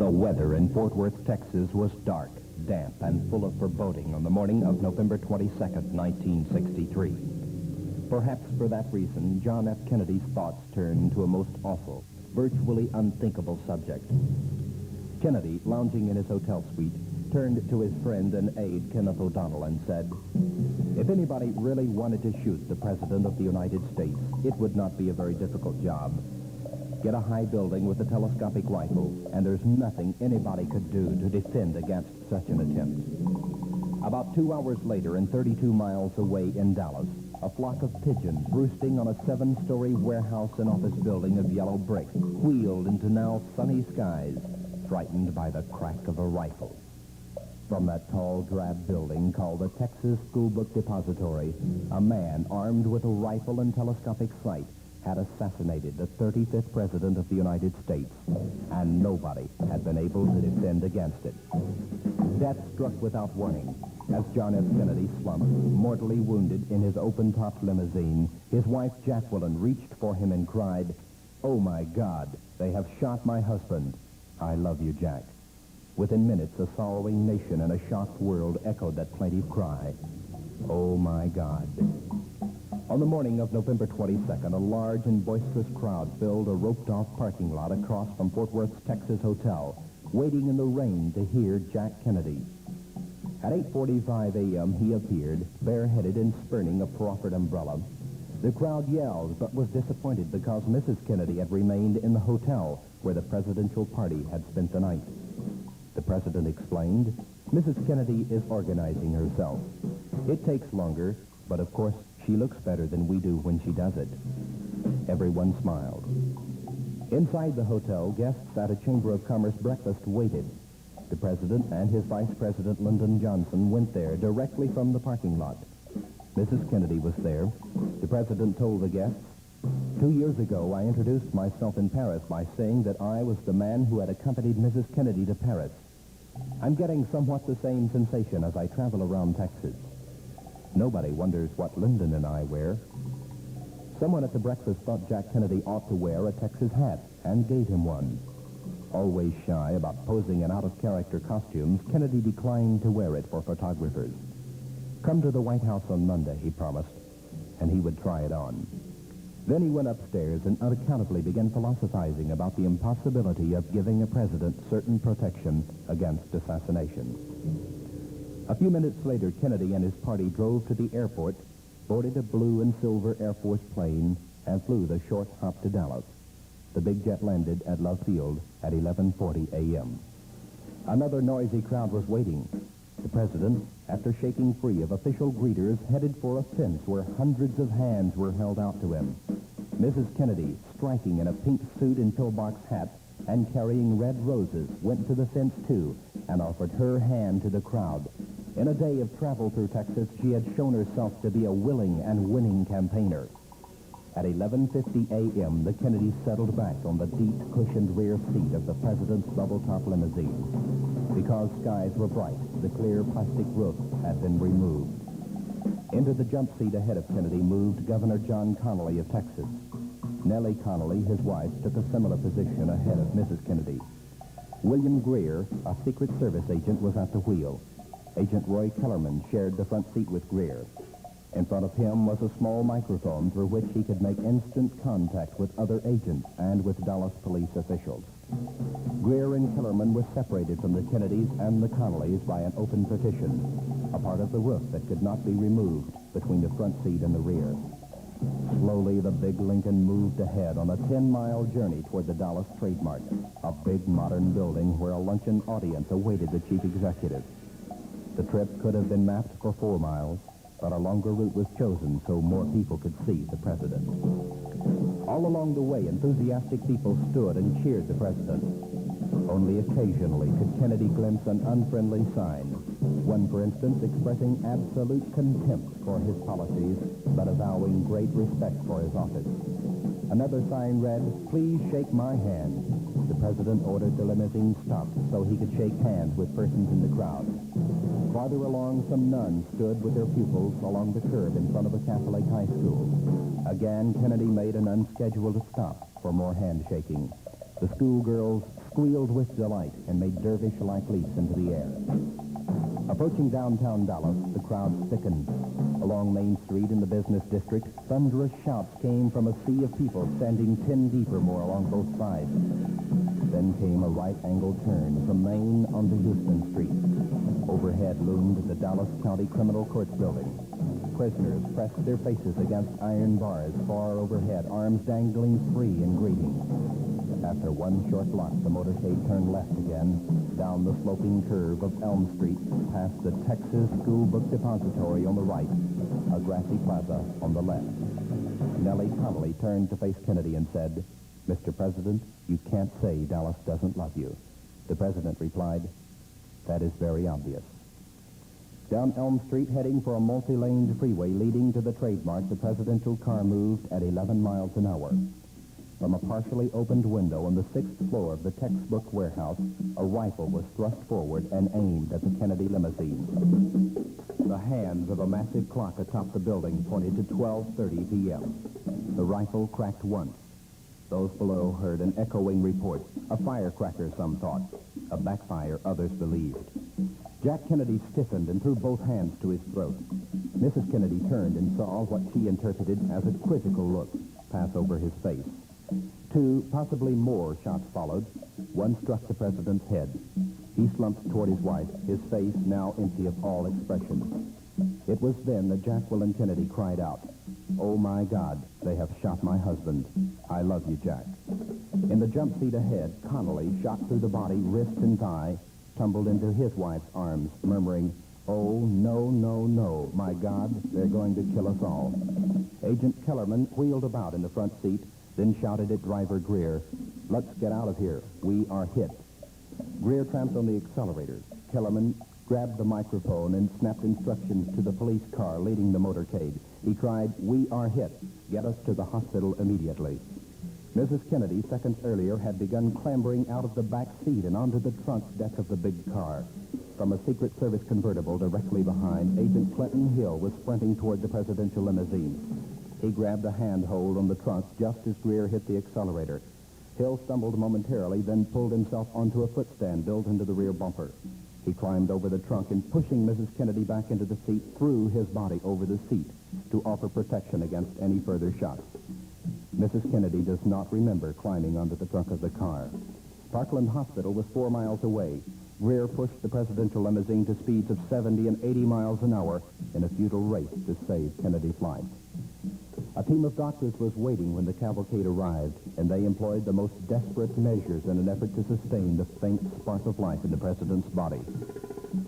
The weather in Fort Worth, Texas was dark, damp, and full of foreboding on the morning of November 22nd, 1963. Perhaps for that reason, John F. Kennedy's thoughts turned to a most awful, virtually unthinkable subject. Kennedy, lounging in his hotel suite, turned to his friend and aide, Kenneth O'Donnell, and said, "If anybody really wanted to shoot the President of the United States, it would not be a very difficult job. Get a high building with a telescopic rifle, and there's nothing anybody could do to defend against such an attempt." About 2 hours later, and 32 miles away in Dallas, a flock of pigeons roosting on a 7-story warehouse and office building of yellow brick wheeled into now sunny skies, frightened by the crack of a rifle. From that tall, drab building called the Texas School Book Depository, a man armed with a rifle and telescopic sight had assassinated the 35th President of the United States, and nobody had been able to defend against it. Death struck without warning. As John F. Kennedy slumped, mortally wounded in his open-topped limousine, his wife Jacqueline reached for him and cried, "Oh my God, they have shot my husband. I love you, Jack." Within minutes, a sorrowing nation and a shocked world echoed that plaintive cry, "Oh my God." On the morning of November 22nd, a large and boisterous crowd filled a roped-off parking lot across from Fort Worth's Texas Hotel, waiting in the rain to hear Jack Kennedy. At 8:45 a.m., he appeared, bareheaded and spurning a proffered umbrella. The crowd yelled, but was disappointed because Mrs. Kennedy had remained in the hotel where the presidential party had spent the night. The president explained, "Mrs. Kennedy is organizing herself. It takes longer, but of course she looks better than we do when she does it." Everyone smiled. Inside the hotel, guests at a Chamber of Commerce breakfast waited. The president and his vice president, Lyndon Johnson, went there directly from the parking lot. Mrs. Kennedy was there. The president told the guests, "2 years ago, I introduced myself in Paris by saying that I was the man who had accompanied Mrs. Kennedy to Paris. I'm getting somewhat the same sensation as I travel around Texas. Nobody wonders what Lyndon and I wear." Someone at the breakfast thought Jack Kennedy ought to wear a Texas hat and gave him one. Always shy about posing in out-of-character costumes, Kennedy declined to wear it for photographers. "Come to the White House on Monday," he promised, and he would try it on. Then he went upstairs and unaccountably began philosophizing about the impossibility of giving a president certain protection against assassination. A few minutes later, Kennedy and his party drove to the airport, boarded a blue and silver Air Force plane, and flew the short hop to Dallas. The big jet landed at Love Field at 11:40 a.m. Another noisy crowd was waiting. The president, after shaking free of official greeters, headed for a fence where hundreds of hands were held out to him. Mrs. Kennedy, striking in a pink suit and pillbox hat and carrying red roses, went to the fence too and offered her hand to the crowd. In a day of travel through Texas, she had shown herself to be a willing and winning campaigner. At 11:50 a.m., the Kennedys settled back on the deep, cushioned rear seat of the president's bubble-top limousine. Because skies were bright, the clear plastic roof had been removed. Into the jump seat ahead of Kennedy moved Governor John Connally of Texas. Nellie Connally, his wife, took a similar position ahead of Mrs. Kennedy. William Greer, a Secret Service agent, was at the wheel. Agent Roy Kellerman shared the front seat with Greer. In front of him was a small microphone through which he could make instant contact with other agents and with Dallas police officials. Greer and Kellerman were separated from the Kennedys and the Connollys by an open partition, a part of the roof that could not be removed between the front seat and the rear. Slowly, the big Lincoln moved ahead on a 10-mile journey toward the Dallas Trade Mart, a big modern building where a luncheon audience awaited the chief executive. The trip could have been mapped for 4 miles, but a longer route was chosen so more people could see the president. All along the way, enthusiastic people stood and cheered the president. Only occasionally could Kennedy glimpse an unfriendly sign, one, for instance, expressing absolute contempt for his policies, but avowing great respect for his office. Another sign read, "Please shake my hand." The president ordered the limousine stopped so he could shake hands with persons in the crowd. Farther along, some nuns stood with their pupils along the curb in front of a Catholic high school. Again, Kennedy made an unscheduled stop for more handshaking. The schoolgirls squealed with delight and made dervish-like leaps into the air. Approaching downtown Dallas, the crowd thickened. Along Main Street in the business district, thunderous shouts came from a sea of people standing 10 deep or more along both sides. Then came a right-angled turn from Main onto Houston Street. Overhead loomed the Dallas County Criminal Courts building. Prisoners pressed their faces against iron bars far overhead, arms dangling free in greeting. After one short block, the motorcade turned left again, down the sloping curve of Elm Street, past the Texas School Book Depository on the right, a grassy plaza on the left. Nellie Connolly turned to face Kennedy and said, "Mr. President, you can't say Dallas doesn't love you." The president replied, "That is very obvious." Down Elm Street, heading for a multi-laned freeway leading to the trademark, the presidential car moved at 11 miles an hour. From a partially opened window on the 6th floor of the textbook warehouse, a rifle was thrust forward and aimed at the Kennedy limousine. The hands of a massive clock atop the building pointed to 12:30 p.m. The rifle cracked once. Those below heard an echoing report. A firecracker, some thought. A backfire, others believed. Jack Kennedy stiffened and threw both hands to his throat. Mrs. Kennedy turned and saw what she interpreted as a quizzical look pass over his face. 2, possibly more, shots followed. One struck the president's head. He slumped toward his wife, his face now empty of all expression. It was then that Jacqueline Kennedy cried out, "Oh, my God, they have shot my husband. I love you, Jack." In the jump seat ahead, Connolly, shot through the body, wrist and thigh, tumbled into his wife's arms, murmuring, "Oh, no, no, no. My God, they're going to kill us all." Agent Kellerman wheeled about in the front seat, then shouted at driver Greer, "Let's get out of here. We are hit." Greer tramped on the accelerator. Kellerman grabbed the microphone and snapped instructions to the police car leading the motorcade. He cried, "We are hit. Get us to the hospital immediately." Mrs. Kennedy, seconds earlier, had begun clambering out of the back seat and onto the trunk deck of the big car. From a Secret Service convertible directly behind, Agent Clinton Hill was sprinting toward the presidential limousine. He grabbed a handhold on the trunk just as Greer hit the accelerator. Hill stumbled momentarily, then pulled himself onto a footstand built into the rear bumper. He climbed over the trunk and, pushing Mrs. Kennedy back into the seat, threw his body over the seat to offer protection against any further shots. Mrs. Kennedy does not remember climbing onto the trunk of the car. Parkland Hospital was 4 miles away. Greer pushed the presidential limousine to speeds of 70 and 80 miles an hour in a futile race to save Kennedy's life. A team of doctors was waiting when the cavalcade arrived, and they employed the most desperate measures in an effort to sustain the faint spark of life in the president's body.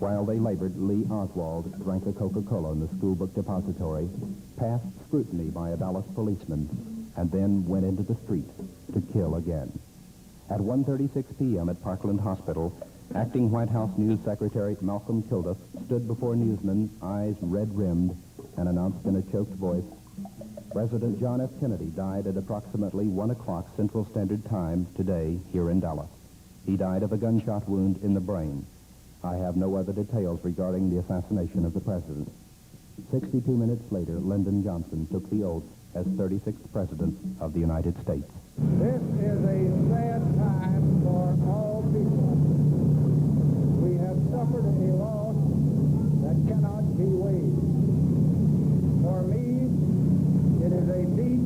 While they labored, Lee Oswald drank a Coca-Cola in the school book depository, passed scrutiny by a Dallas policeman, and then went into the street to kill again. At 1:36 p.m. at Parkland Hospital, acting White House News Secretary Malcolm Kilduff stood before newsmen, eyes red-rimmed, and announced in a choked voice, "President John F. Kennedy died at approximately 1 o'clock Central Standard Time today here in Dallas. He died of a gunshot wound in the brain. I have no other details regarding the assassination of the president." 62 minutes later, Lyndon Johnson took the oath as 36th President of the United States. This is a sad time for all people. We have suffered a loss that cannot be weighed. For me, it is a deep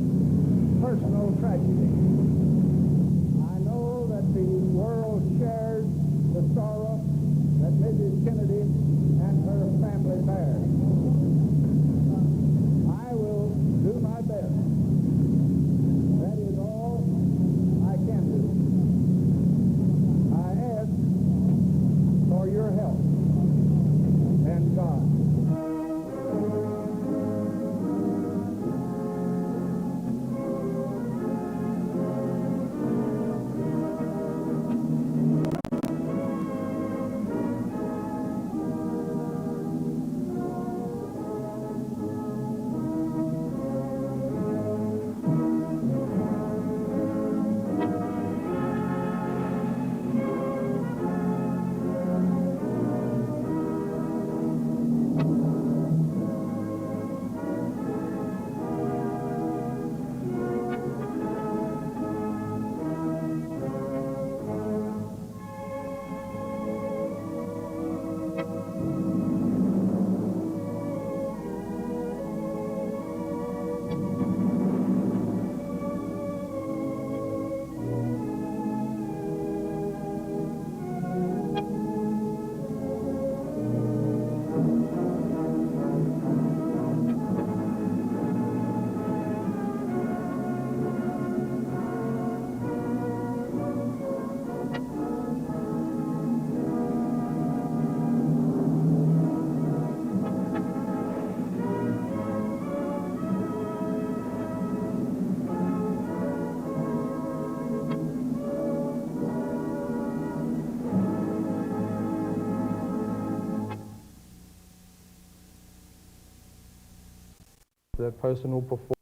personal tragedy. I know that the world shares the sorrow that Mrs. Kennedy and her family bear. I will do my best. That is all I can do. the person who performed